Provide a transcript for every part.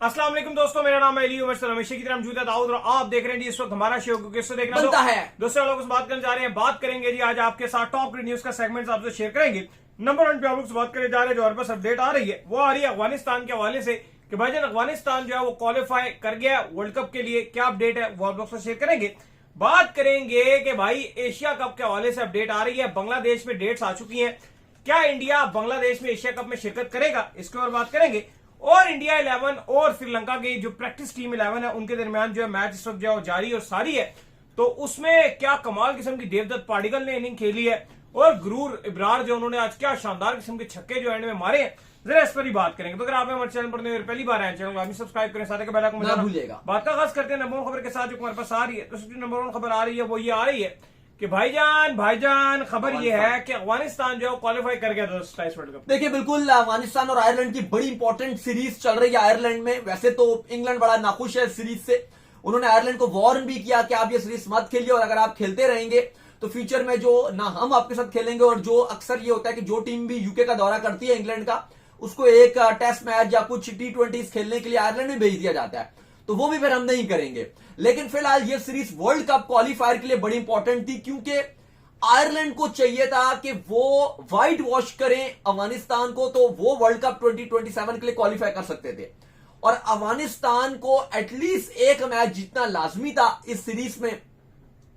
अस्सलाम वालेकुम दोस्तों, मेरा नाम है अली उमर सर, हमेशा की तरह मौजूद है दाऊद और आप देख रहे हैं जी इस वक्त हमारा शो को किससे देखना बनता है। दोस्तों लोग बात करने जा रहे हैं, बात करेंगे जी आज आपके साथ टॉप न्यूज का सेगमेंट आपसे शेयर करेंगे। नंबर 1 पे हम लोग बात करने जा रहे हैं, जो हमारे पास अपडेट आ रही है वो आ रही है अफगानिस्तान के हवाले से कि भाईजान अफगानिस्तान जो है वो क्वालिफाई कर गया वर्ल्ड कप के लिए। क्या अपडेट है वो आप लोग से शेयर करेंगे। बात करेंगे कि भाई एशिया कप के हवाले से अपडेट आ रही है, बांग्लादेश में डेट्स आ चुकी हैं। क्या इंडिया बांग्लादेश में एशिया कप में शिरकत करेगा, इसके और बात करेंगे। और इंडिया 11 और श्रीलंका की जो प्रैक्टिस टीम 11 है उनके दरमियान जो है मैच इस वक्त जो है जारी और सारी है। तो उसमें क्या कमाल किस्म की देवदत्त पाडिकल ने इनिंग खेली है और गुरूर इब्रार जो उन्होंने आज क्या शानदार किस्म के छक्के जो एंड में मारे हैं, जरा इस पर ही बात करेंगे। तो अगर आप हमारे चैनल पर पहली बार आए चैनल को सब्सक्राइब करें, साथ ही बेल आइकन बजाना भूलिएगा। बात का खास करते हैं नंबर 1 खबर के साथ जो हमारे पास आ रही है। तो सबसे नंबर 1 खबर आ रही है वो ये आ रही है कि भाईजान खबर ये है कि अफगानिस्तान जो क्वालिफाई कर गया दोस्तों इस वर्ल्ड कप। देखिए बिल्कुल अफगानिस्तान और आयरलैंड की बड़ी इंपॉर्टेंट सीरीज चल रही है आयरलैंड में। वैसे तो इंग्लैंड बड़ा नाखुश है इस सीरीज से, उन्होंने आयरलैंड को वार्न भी किया कि आप ये सीरीज मत खेलिए और अगर आप खेलते रहेंगे तो फ्यूचर में जो ना हम आपके साथ खेलेंगे। और जो अक्सर ये होता है कि जो टीम भी यूके का दौरा करती है इंग्लैंड का, उसको एक टेस्ट मैच या कुछ T20 खेलने के लिए आयरलैंड में भेज दिया जाता है, तो वो भी फिर हम नहीं करेंगे। लेकिन फिलहाल ये सीरीज वर्ल्ड कप क्वालिफायर के लिए बड़ी इंपॉर्टेंट थी, क्योंकि आयरलैंड को चाहिए था कि वो व्हाइट वॉश करें अफगानिस्तान को, तो वो वर्ल्ड कप 2027 के लिए क्वालिफाई कर सकते थे। और अफगानिस्तान को एटलीस्ट एक मैच जीतना लाजमी था इस सीरीज में,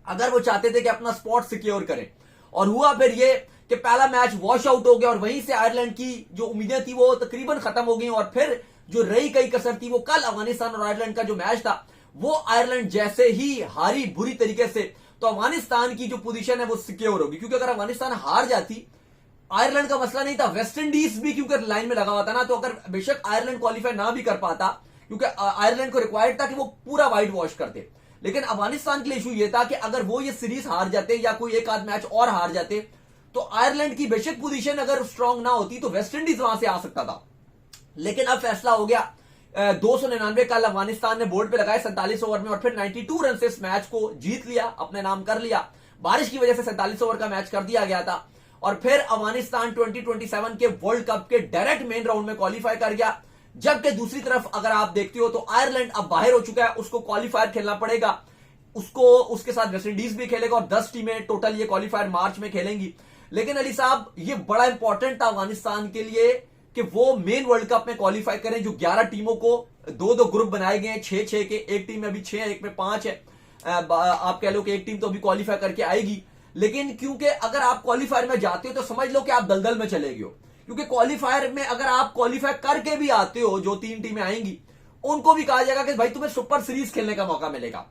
अगर वो चाहते थे कि अपना स्पॉट सिक्योर करें। और हुआ फिर ये कि पहला मैच वॉश आउट हो गया और वहीं से आयरलैंड की जो उम्मीदें थी वो तकरीबन खत्म हो गई। और फिर जो रही कई कसर थी वो कल अफगानिस्तान और आयरलैंड का जो मैच था वो आयरलैंड जैसे ही हारी बुरी तरीके से, तो अफगानिस्तान की जो पोजीशन है वो सिक्योर होगी। क्योंकि अगर अफगानिस्तान हार जाती, आयरलैंड का मसला नहीं था, वेस्ट इंडीज भी क्योंकि लाइन में लगा हुआ था ना, तो अगर बेशक आयरलैंड क्वालिफाई ना भी कर पाता, क्योंकि आयरलैंड को रिक्वायर्ड था कि वो पूरा व्हाइट वॉश करते। लेकिन अफगानिस्तान के लिए इशू ये था कि अगर वो ये सीरीज हार जाते या कोई एक आध मैच और हार जाते, तो आयरलैंड की बेशक पोजीशन अगर स्ट्रांग ना होती तो वेस्ट इंडीज वहां से आ सकता था। लेकिन अब फैसला हो गया 299 कल अफगानिस्तान ने बोर्ड पे लगाए 47 ओवर में, और फिर 92 रन से इस मैच को जीत लिया, अपने नाम कर लिया। बारिश की वजह से 47 ओवर का मैच कर दिया गया था। और फिर अफगानिस्तान 2027 के वर्ल्ड कप के डायरेक्ट मेन राउंड में क्वालिफाई कर गया। जबकि दूसरी तरफ अगर आप देखते हो तो आयरलैंड अब बाहर हो चुका है, उसको क्वालिफायर खेलना पड़ेगा, उसको उसके साथ वेस्ट इंडीज भी खेलेगा और 10 टीमें टोटल ये क्वालिफायर मार्च में खेलेंगी। लेकिन अली साहब ये बड़ा इंपॉर्टेंट था अफगानिस्तान के लिए कि वो मेन वर्ल्ड कप में क्वालिफाई करें। जो 11 टीमों को 2-2 ग्रुप बनाए गए हैं, 6-6 के, एक टीम में अभी 6 है, एक में 5 है। आप कह लो कि एक टीम तो अभी क्वालिफाई करके आएगी। लेकिन क्योंकि अगर आप क्वालिफायर में जाते हो तो समझ लो कि आप दलदल में चले गए हो, क्योंकि क्वालिफायर में अगर आप क्वालिफाई करके भी आते हो, जो 3 टीमें आएंगी उनको भी कहा जाएगा कि भाई तुम्हें सुपर सीरीज खेलने का मौका मिलेगा।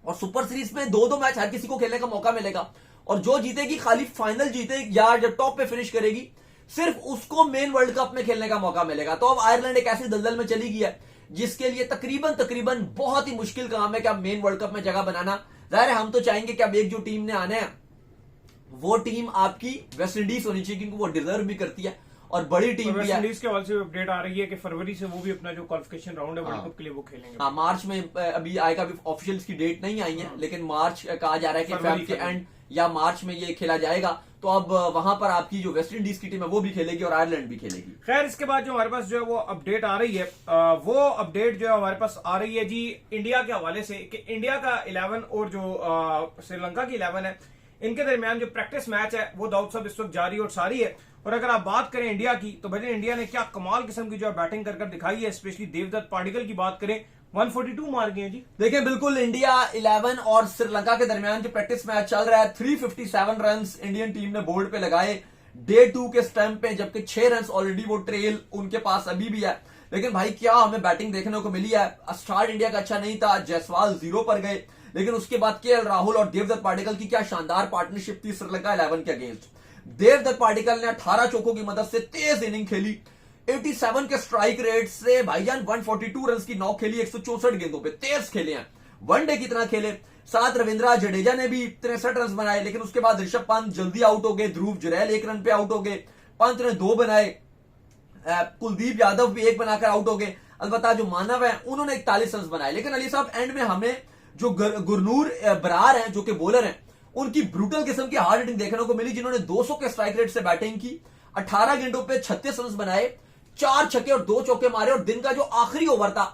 और सुपर सीरीज में 2-2 मैच हर किसी को खेलने का मौका मिलेगा, और जो जीतेगी खाली फाइनल जीते या जब टॉप पे फिनिश करेगी सिर्फ उसको मेन वर्ल्ड कप में खेलने का मौका मिलेगा। तो अब आयरलैंड एक ऐसी दलदल में चली गई है जिसके लिए तकरीबन बहुत ही मुश्किल काम है कि अब मेन वर्ल्ड कप में जगह बनाना। जाहिर है हम तो चाहेंगे कि अब एक जो टीम ने आना है वो टीम आपकी वेस्ट इंडीज होनी चाहिए, क्योंकि वो डिजर्व भी करती है और बड़ी टीम भी है। वेस्ट इंडीज के हवाले से अपडेट आ रही है कि फरवरी से वो भी अपना जो क्वालिफिकेशन राउंड है वर्ल्ड कप के लिए वो खेलेंगे। हाँ, मार्च में अभी आएगा, अभी ऑफिशियल की डेट नहीं आई है, लेकिन मार्च कहा जा रहा है कि फरवरी के एंड या मार्च में ये खेला जाएगा। तो अब वहां पर आपकी जो वेस्ट इंडीज की टीम है वो भी खेलेगी और आयरलैंड भी खेलेगी। खैर इसके बाद जो हमारे पास जो है वो अपडेट आ रही है, वो अपडेट जो है हमारे पास आ रही है जी इंडिया के हवाले से कि इंडिया का 11 और जो श्रीलंका की 11 है, इनके दरमियान जो प्रैक्टिस मैच है वो दाऊद साहब इस वक्त जारी और सारी है। और अगर आप बात करें इंडिया की, तो भाई इंडिया ने क्या कमाल किस्म की जो बैटिंग कर दिखाई है। स्पेशली देवदत्त पाडिकल की बात करें, 142 मार गए जी। देखिए बिल्कुल इंडिया 11 और श्रीलंका के दरमियान जो प्रैक्टिस मैच चल रहा है, 357 रन इंडियन टीम ने बोर्ड पे लगाए डे 2 के स्टैम्प पे, जबकि 6 रन ऑलरेडी वो ट्रेल उनके पास अभी भी है। लेकिन भाई क्या हमें बैटिंग देखने को मिली है। स्टार्ट इंडिया का अच्छा नहीं था, जायसवाल 0 पर गए, लेकिन उसके बाद केएल राहुल और देवदत्त पाडिकल की क्या शानदार पार्टनरशिप थी श्रीलंका 11 के अगेंस्ट। देवदत्त पाडिकल ने 18 चौकों की मदद से तेज इनिंग खेली, 87 के स्ट्राइक रेट से भाईजान 142 रन की नॉक खेली, 164 गेंदों पे तेज खेले हैं, वनडे की तरह खेले। साथ रविंद्र जडेजा ने भी 63 रन बनाए, लेकिन उसके बाद ऋषभ पंत जल्दी आउट हो गए, ध्रुव जुरैल 1 रन पे आउट हो गए, पंत ने 2 बनाए, कुलदीप यादव भी 1 बनाकर आउट हो गए। अलबत्ता जो मानव है उन्होंने 41 रन बनाए। लेकिन अली साहब एंड में हमें जो गुरनूर बरार हैं जो कि बॉलर हैं, उनकी ब्रूटल किस्म की हार्ड हिटिंग देखने को मिली, जिन्होंने 200 के स्ट्राइक रेट से बैटिंग की, 18 गेंदों पे 36 रन बनाए, 4 छक्के और 2 चौके मारे। और दिन का जो आखिरी ओवर था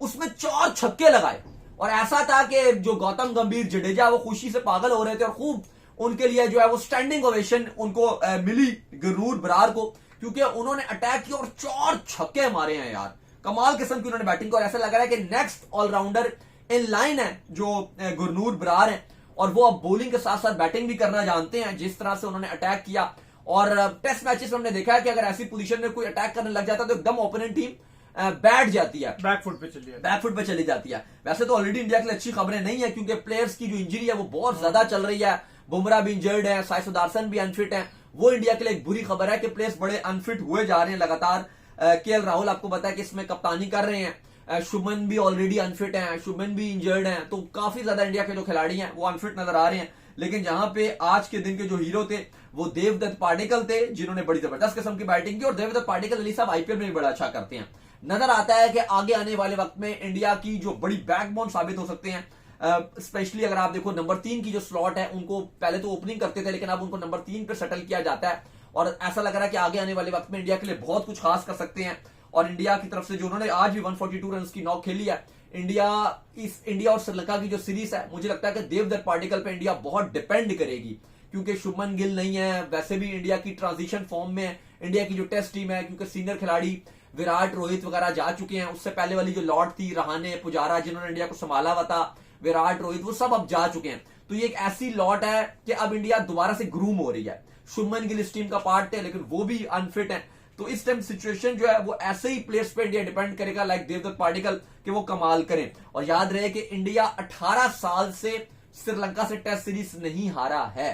उसमें 4 छक्के लगाए और ऐसा था कि जो गौतम गंभीर, जडेजा वो खुशी से पागल हो रहे थे और खूब उनके लिए जो है वो स्टैंडिंग ओवेशन उनको मिली गुरनूर बरार को, क्योंकि उन्होंने अटैक किया और 4 छक्के मारे हैं यार। कमाल किस्म की उन्होंने बैटिंग की और ऐसा लग रहा है कि नेक्स्ट ऑलराउंडर इन लाइन है जो गुरनूर बरार है, और वो अब बॉलिंग के साथ साथ बैटिंग भी करना जानते हैं। जिस तरह से उन्होंने अटैक किया और टेस्ट मैचेस में हमने देखा है कि अगर ऐसी पोजीशन में कोई अटैक करने लग जाता है तो एकदम ओपोनेंट टीम बैठ जाती है, बैकफुट पे चली जाती है। वैसे तो ऑलरेडी इंडिया के लिए अच्छी खबरें नहीं है, क्योंकि प्लेयर्स की जो इंजरी है वो बहुत ज्यादा चल रही है। बुमराह भी इंजर्ड है, साई सुदर्शन भी अनफिट है। वो इंडिया के लिए एक बुरी खबर है कि प्लेयर्स बड़े अनफिट हुए जा रहे हैं लगातार। केएल राहुल आपको पता है कि इसमें कप्तानी कर रहे हैं, शुभमन भी ऑलरेडी अनफिट है, शुभमन भी इंजर्ड है, तो काफी ज्यादा इंडिया के जो खिलाड़ी हैं वो अनफिट नजर आ रहे हैं। लेकिन जहां पे आज के दिन के जो हीरो थे वो देवदत्त पाडिक्कल थे, जिन्होंने बड़ी जबरदस्त किस्म की बैटिंग की। और देवदत्त पाडिक्कल अली साहब आईपीएल में भी बड़ा अच्छा करते हैं। नजर आता है कि आगे आने वाले वक्त में इंडिया की जो बड़ी बैकबोन साबित हो सकते हैं। स्पेशली अगर आप देखो नंबर 3 की जो स्लॉट है, उनको पहले तो ओपनिंग करते थे लेकिन अब उनको नंबर 3 पे सेटल किया जाता है और ऐसा लग रहा है कि आगे आने वाले वक्त में इंडिया के लिए बहुत कुछ खास कर सकते हैं। और इंडिया की तरफ से जो उन्होंने आज भी 142 रन की नॉक खेली है, इंडिया और श्रीलंका की जो सीरीज है, मुझे लगता है कि देवदत्त पाडिक्कल पे इंडिया बहुत डिपेंड करेगी, क्योंकि शुभमन गिल नहीं है। वैसे भी इंडिया की ट्रांजिशन फॉर्म में है इंडिया की जो टेस्ट टीम है, क्योंकि सीनियर खिलाड़ी विराट, रोहित वगैरह जा चुके हैं। उससे पहले वाली जो लॉट थी, रहाने, पुजारा, जिन्होंने इंडिया को संभाला हुआ था, विराट, रोहित, वो सब अब जा चुके हैं। तो ये एक ऐसी लॉट है कि अब इंडिया दोबारा से ग्रूम हो रही है। शुभमन गिल इस टीम का पार्ट है लेकिन वो भी अनफिट है। तो इस टाइम सिचुएशन जो है वो ऐसे ही प्लेयर्स पे इंडिया डिपेंड करेगा, लाइक देवदत्त पाडिक्कल, कि वो कमाल करें। और याद रहे कि इंडिया 18 साल से श्रीलंका से टेस्ट सीरीज नहीं हारा है।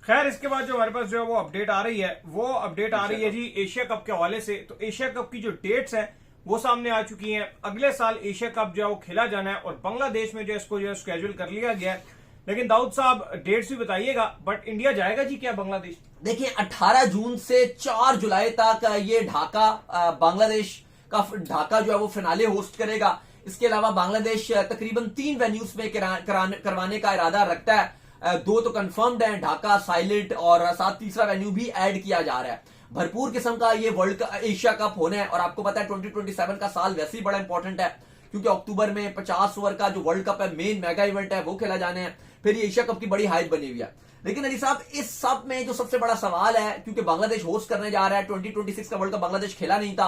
खैर, इसके बाद जो हमारे पास जो है वो अपडेट आ रही है, वो अपडेट आ रही है जी एशिया कप के हवाले से। तो एशिया कप की जो डेट्स हैं वो सामने आ चुकी हैं। अगले साल एशिया कप जो है वो खेला जाना है और बांग्लादेश में जो इसको जो है स्केड्यूल कर लिया गया है। लेकिन दाऊद साहब डेट्स भी बताइएगा, बट इंडिया जाएगा जी क्या बांग्लादेश? देखिए 18 जून से 4 जुलाई तक ये ढाका, बांग्लादेश का ढाका जो है वो फिनाले होस्ट करेगा। इसके अलावा बांग्लादेश तकरीबन 3 वेन्यूज में करवाने का इरादा रखता है। 2 तो कंफर्म्ड है, ढाका, साइलेंट, और साथ तीसरा वेन्यू भी ऐड किया जा रहा है। भरपूर किस्म का ये एशिया कप होना है। और आपको पता है 2027 का साल वैसे ही बड़ा इंपॉर्टेंट है, क्योंकि अक्टूबर में 50 ओवर का जो वर्ल्ड कप है, मेन मेगा इवेंट है, वो खेला जाने हैं। फिर ये एशिया कप की बड़ी हाइप बनी हुई है। लेकिन अली साहब, इस सब में जो सबसे बड़ा सवाल है, क्योंकि बांग्लादेश होस्ट करने जा रहा है, 2026 का वर्ल्ड कप बांग्लादेश खेला नहीं था,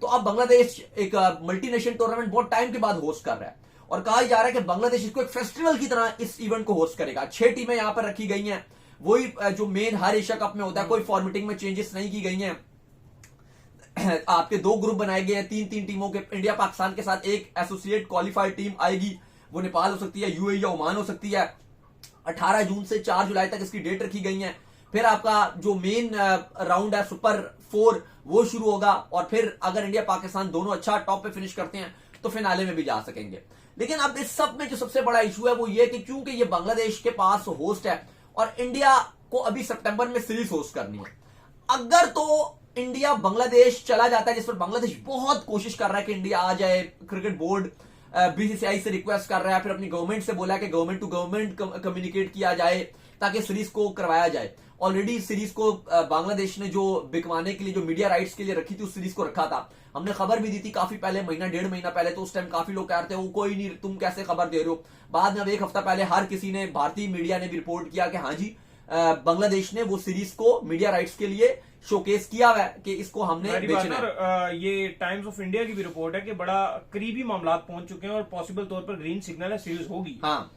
तो अब बांग्लादेश एक मल्टीनेशनल टूर्नामेंट बहुत टाइम के बाद होस्ट कर रहा है और कहा जा रहा है कि बांग्लादेश इसको एक फेस्टिवल की तरह इस इवेंट को होस्ट करेगा। 6 टीमें यहां पर रखी गई हैं, वही जो मेन हर एशिया कप में होता है, कोई फॉर्मेटिंग में चेंजेस नहीं की गई हैं। आपके 2 ग्रुप बनाए गए हैं 3-3 टीमों के। इंडिया पाकिस्तान के साथ एक एसोसिएट क्वालिफाइड टीम आएगी, वो नेपाल हो सकती है, यूएई या ओमान हो सकती है। 18 जून से 4 जुलाई तक इसकी डेट रखी गई है। फिर आपका जो मेन राउंड है सुपर 4 वो शुरू होगा, और फिर अगर इंडिया पाकिस्तान दोनों अच्छा टॉप पे फिनिश करते हैं तो फिनाले में भी जा सकेंगे। लेकिन अब इस सब में जो सबसे बड़ा इशू है वो ये कि क्योंकि ये बांग्लादेश के पास होस्ट है और इंडिया को अभी सितंबर में सीरीज होस्ट करनी है, अगर तो इंडिया बांग्लादेश चला जाता है, जिस पर बांग्लादेश बहुत कोशिश कर रहा है कि इंडिया आ जाए, क्रिकेट बोर्ड बीसीसीआई से रिक्वेस्ट कर रहा है, फिर अपनी गवर्नमेंट से बोला कि गवर्नमेंट टू गवर्नमेंट कम्युनिकेट किया जाए ताकि सीरीज को करवाया जाए। ऑलरेडी सीरीज को बांग्लादेश ने जो बिकवाने के लिए, जो मीडिया राइट्स के लिए रखी थी, उस सीरीज को रखा था। हमने खबर भी दी थी काफी पहले, महीना 1.5 महीना पहले। तो उस टाइम काफी लोग कह रहे थे वो कोई नहीं, तुम कैसे खबर दे रहे हो। बाद में अब 1 हफ्ता पहले हर किसी ने, भारतीय मीडिया ने भी रिपोर्ट किया कि हाँ जी, बांग्लादेश ने वो सीरीज को मीडिया राइट्स के लिए शोकेस किया हुआ है कि इसको हमने बेचना है। ये टाइम्स ऑफ इंडिया की भी रिपोर्ट है कि बड़ा करीबी मामला पहुंच चुके हैं और पॉसिबल तौर पर ग्रीन सिग्नल है, सीरीज होगी। हाँ,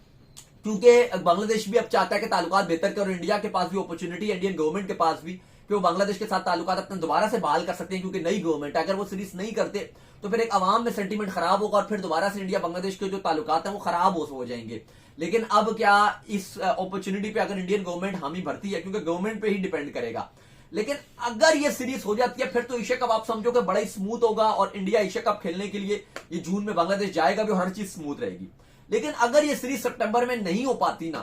क्योंकि बांग्लादेश भी अब चाहता है कि ताल्लुकात बेहतर करे और इंडिया के पास भी अपॉर्चुनिटी है, इंडियन गवर्नमेंट के पास भी, कि वो बांग्लादेश के साथ ताल्लुकात अपने दोबारा से बहाल कर सकते हैं, क्योंकि नई गवर्नमेंट है। अगर वो सीरीज नहीं करते तो फिर एक अवाम में सेंटीमेंट खराब होगा और फिर दोबारा से इंडिया बांग्लादेश के जो ताल्लुकात हैं वो खराब हो जाएंगे। लेकिन अब क्या इस अपॉर्चुनिटी पे अगर इंडियन गवर्नमेंट हामी भरती है, क्योंकि गवर्नमेंट पे ही डिपेंड करेगा। लेकिन अगर ये सीरीज हो जाती है फिर तो एशिया कप आप समझो कि बड़ा ही स्मूथ होगा और इंडिया एशिया कप खेलने के लिए ये जून में बांग्लादेश जाएगा भी और हर चीज स्मूथ रहेगी। लेकिन अगर ये सीरीज सितंबर में नहीं हो पाती ना,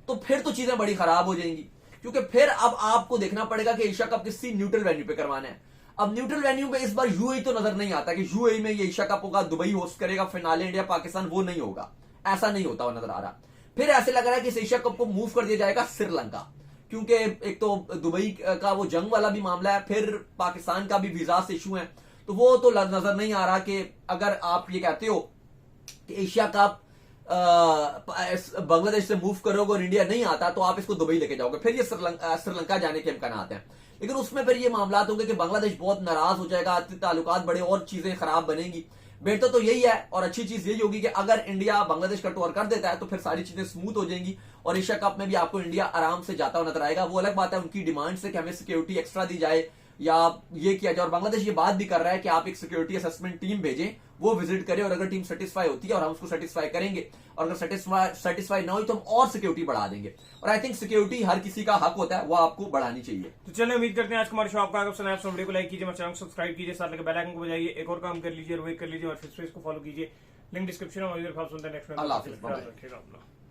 तो फिर तो चीजें बड़ी खराब हो जाएंगी, क्योंकि फिर अब आपको देखना पड़ेगा कि एशिया कप किसी न्यूट्रल वेन्यू पे करवाना है। अब न्यूट्रल वेन्यू पे इस बार यूएई तो नजर नहीं आता कि यूएई में ये एशिया कप होगा, दुबई होस्ट करेगा फिनाले इंडिया पाकिस्तान, वो नहीं होगा, ऐसा नहीं होता हुआ नजर आ रहा। फिर ऐसे लग रहा है कि इस एशिया कप को मूव कर दिया जाएगा श्रीलंका, क्योंकि एक तो दुबई का वो जंग वाला भी मामला है, फिर पाकिस्तान का भी वीजा से इशू है, तो तो वो तो नजर नहीं आ रहा कि अगर आप ये कहते हो कि एशिया कप बांग्लादेश से मूव करोगे और इंडिया नहीं आता तो आप इसको दुबई लेके जाओगे, फिर ये श्रीलंका जाने के इम्कान आते हैं। लेकिन उसमें फिर ये मामला होंगे कि बांग्लादेश बहुत नाराज हो जाएगा, ताल्लुकात बड़े और चीजें खराब बनेंगी। बेहतर तो यही है और अच्छी चीज यही होगी कि अगर इंडिया बांग्लादेश का टूर कर देता है तो फिर सारी चीजें स्मूथ हो जाएंगी और एशिया कप में भी आपको इंडिया आराम से जाता हुआ नजर आएगा। वो अलग बात है उनकी डिमांड से कि हमें सिक्योरिटी एक्स्ट्रा दी जाए या ये किया जाए, और बांग्लादेश ये बात भी कर रहा है कि आप एक सिक्योरिटी असेसमेंट टीम भेजें, वो विजिट करे, और अगर टीम सेटिस्फाई होती है और हम उसको सेटिस्फाई करेंगे, और अगर सेटिस्फाई ना हुई तो हम और सिक्योरिटी बढ़ा देंगे। और आई थिंक सिक्योरिटी हर किसी का हक होता है, वो आपको बढ़ानी चाहिए। तो चलिए उम्मीद करते हैं आज हमारे शो आपको आगे पसंद आया। वीडियो को लाइक कीजिए, हमारे चैनल को सब्सक्राइब कीजिए, साथ लगे बेल आइकन को बजाइए, एक और काम कर लीजिए, रोहित कर लीजिए और फिर को फॉलो कीजिए। लिंक डिस्क्रिप्शन में। नेक्स्ट अल्लाह हाफिज़।